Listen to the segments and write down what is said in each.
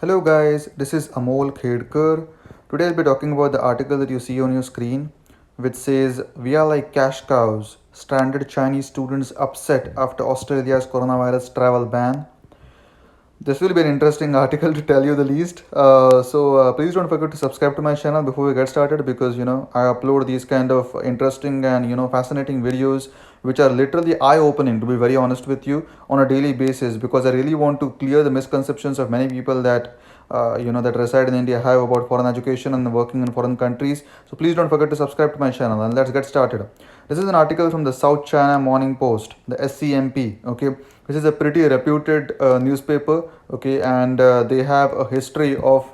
Hello guys, this is Amol Khedkar. Today I'll be talking about the article that you see on your screen, which says we are like cash cows. Stranded Chinese students upset after Australia's coronavirus travel ban. This will be an interesting article to tell you the least. Please don't forget to subscribe to my channel before we get started because I upload these kind of interesting and fascinating videos which are literally eye-opening, to be very honest with you, on a daily basis, because I really want to clear the misconceptions of many people that that reside in India have about foreign education and working in foreign countries. So please don't forget to subscribe to my channel and let's get started. This is an article from the South China Morning Post, the SCMP. Okay, this is a pretty reputed newspaper. Okay, and they have a history of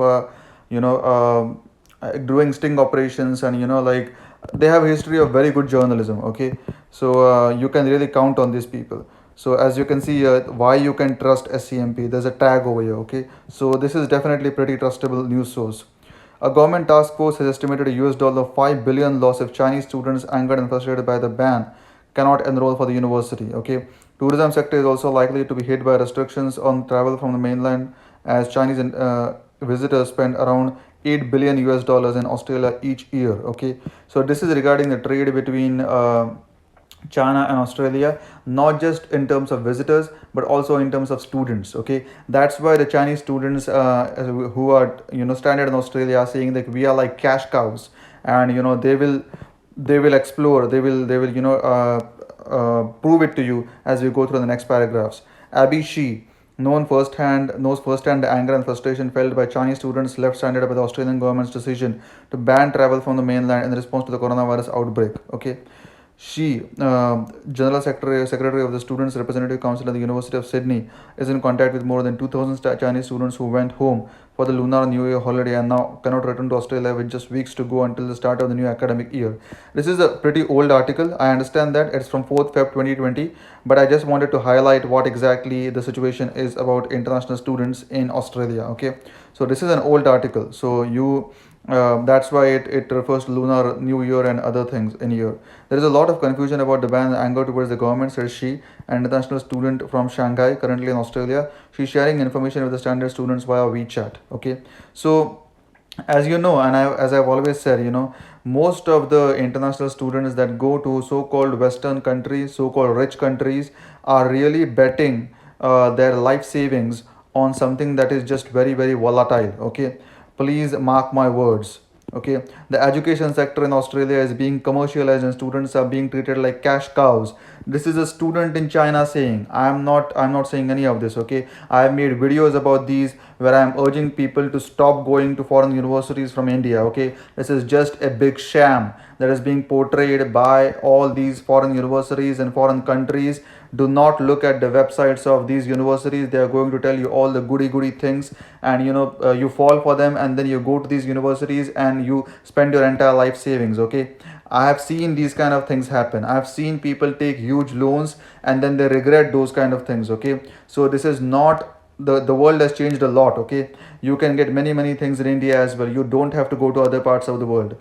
doing sting operations, and like they have a history of very good journalism. Okay, so you can really count on these people. So as you can see, why you can trust SCMP, there's a tag over here. Okay, so this is definitely pretty trustable news source. A government task force has estimated a US $5 billion loss if Chinese students angered and frustrated by the ban cannot enroll for the university. Okay, tourism sector is also likely to be hit by restrictions on travel from the mainland as Chinese visitors spend around 8 billion US dollars in Australia each year. Okay, so this is regarding the trade between China and Australia, not just in terms of visitors but also in terms of students. Okay, that's why the Chinese students who are stranded in Australia are saying that we are like cash cows, and they will explore, they will prove it to you as we go through the next paragraphs. Abby Shi knows firsthand the anger and frustration felt by Chinese students left stranded by the Australian government's decision to ban travel from the mainland in response to the coronavirus outbreak. Okay, she, General Secretary of the Students' Representative Council at the University of Sydney, is in contact with more than 2,000 Chinese students who went home for the Lunar New Year holiday and now cannot return to Australia with just weeks to go until the start of the new academic year. This is a pretty old article. I understand that it's from 4th Feb 2020, but I just wanted to highlight what exactly the situation is about international students in Australia. Okay, so this is an old article. So that's why it refers to Lunar New Year and other things in here. There is a lot of confusion about the ban and anger towards the government, says she, an international student from Shanghai, currently in Australia. She's sharing information with the standard students via WeChat. Okay, so as you know, and as I've always said, most of the international students that go to so-called Western countries, so-called rich countries, are really betting their life savings on something that is just very, very volatile. Okay, please mark my words. Okay, the education sector in Australia is being commercialized and students are being treated like cash cows. This is a student in China saying. I'm not saying any of this. Okay, I have made videos about these where I am urging people to stop going to foreign universities from India. Okay, this is just a big sham that is being portrayed by all these foreign universities and foreign countries. Do not look at the websites of these universities. They are going to tell you all the goody things, and you fall for them, and then you go to these universities and you spend your entire life savings. Okay, I have seen these kind of things happen. I have seen people take huge loans and then they regret those kind of things. Okay, so this is not, the world has changed a lot. Okay, you can get many things in India as well. You don't have to go to other parts of the world.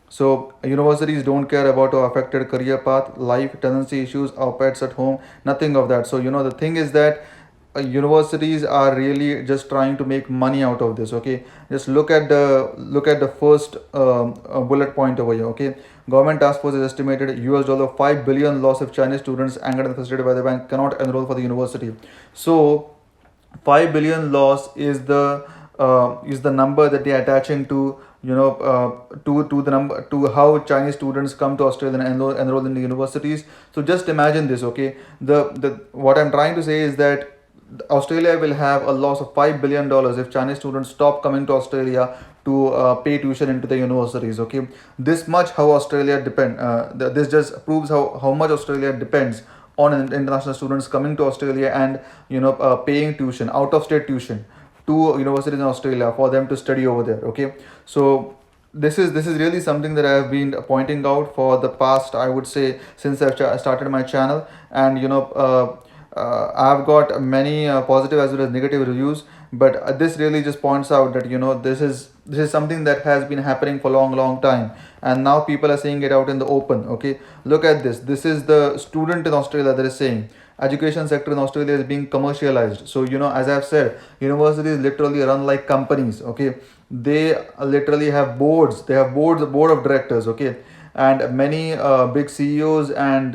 So universities don't care about our affected career path, life, tenancy issues, our pets at home, nothing of that. So the thing is that universities are really just trying to make money out of this. Okay, just look at the first bullet point over here. Okay, government task force has estimated $5 billion loss if Chinese students angered and frustrated by the ban cannot enroll for the university. So 5 billion loss is the number that they are attaching to to the number, to how Chinese students come to Australia and enroll in the universities. So just imagine this. Okay, the what I'm trying to say is that Australia will have a loss of $5 billion if Chinese students stop coming to Australia to pay tuition into the universities. Okay, this much how Australia depend. This just proves how much Australia depends on international students coming to Australia and paying tuition, out of state tuition, to universities in Australia for them to study over there. Okay, so this is really something that I have been pointing out for the past, I would say, since I've started my channel, and I've got many positive as well as negative reviews, but this really just points out that this is something that has been happening for long time, and now people are saying it out in the open. Okay, look at this. This is the student in Australia that is saying education sector in Australia is being commercialized. So as I've said, universities literally run like companies. Okay, they literally have boards. They have board of directors. Okay, and many big CEOs and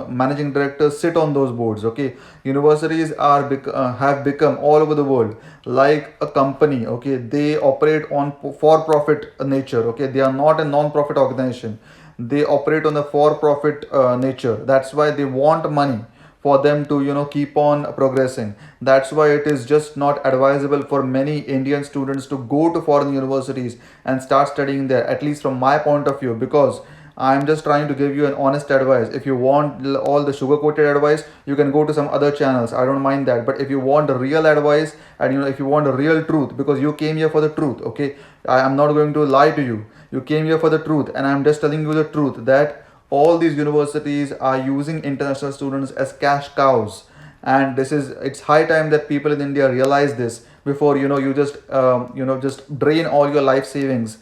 managing directors sit on those boards. Okay, universities have become all over the world like a company. Okay, they operate on for profit nature. Okay, they are not a non-profit organization. They operate on the for profit nature. That's why they want money for them to keep on progressing. That's why it is just not advisable for many Indian students to go to foreign universities and start studying there, at least from my point of view, because I'm just trying to give you an honest advice. If you want all the sugar coated advice, you can go to some other channels. I don't mind that. But if you want the real advice, and if you want the real truth, because you came here for the truth, okay, I am not going to lie to you. You came here for the truth, and I'm just telling you the truth that all these universities are using international students as cash cows. And it's high time that people in India realize this before you just drain all your life savings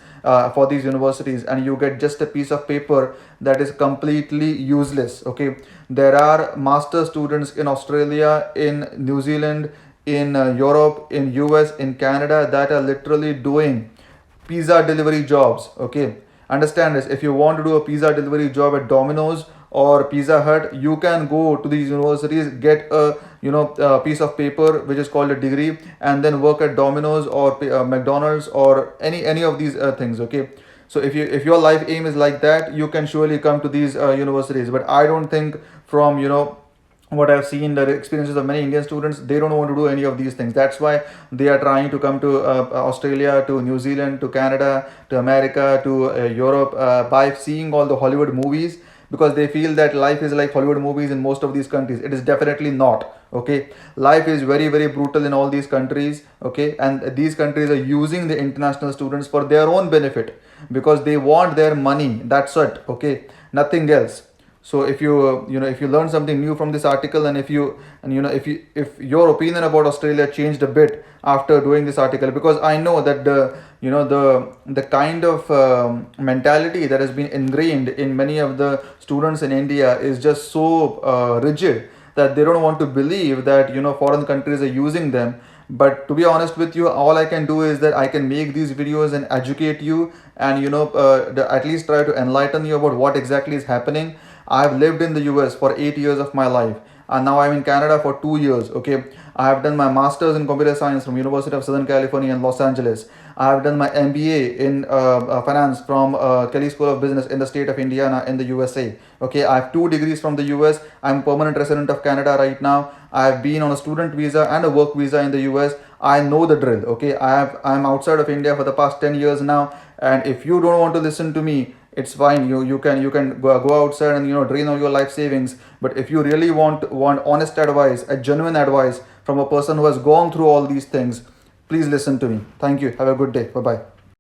for these universities, and you get just a piece of paper that is completely useless. Okay, there are master students in Australia, in New Zealand, in Europe, in US, in Canada, that are literally doing pizza delivery jobs. Okay, understand this. If you want to do a pizza delivery job at Domino's or Pizza Hut, you can go to these universities, get a piece of paper which is called a degree, and then work at Domino's or McDonald's or any of these things. Okay, so if your life aim is like that, you can surely come to these universities. But I don't think, from what I've seen, the experiences of many Indian students, they don't want to do any of these things. That's why they are trying to come to Australia, to New Zealand, to Canada, to America, to Europe, by seeing all the Hollywood movies, because they feel that life is like Hollywood movies in most of these countries. It is definitely not. Okay, life is very, very brutal in all these countries. Okay, and these countries are using the international students for their own benefit, because they want their money. That's it. Okay, nothing else. So if if you learn something new from this article, and if your opinion about Australia changed a bit after doing this article, because I know that the kind of mentality that has been ingrained in many of the students in India is just so rigid, that they don't want to believe that foreign countries are using them. But to be honest with you, all I can do is that I can make these videos and educate you, and at least try to enlighten you about what exactly is happening. I've lived in the US for 8 years of my life, and now I'm in Canada for 2 years. Okay, I have done my masters in computer science from University of Southern California in Los Angeles. I have done my MBA in finance from Kelly School of Business in the state of Indiana in the USA. Okay, I have 2 degrees from the US. I'm permanent resident of Canada right now. I have been on a student visa and a work visa in the US. I know the drill. Okay, I'm outside of India for the past 10 years now, and if you don't want to listen to me, it's fine. You can go outside and drain all your life savings. But if you really want honest advice, a genuine advice from a person who has gone through all these things, please listen to me. Thank you. Have a good day. Bye bye.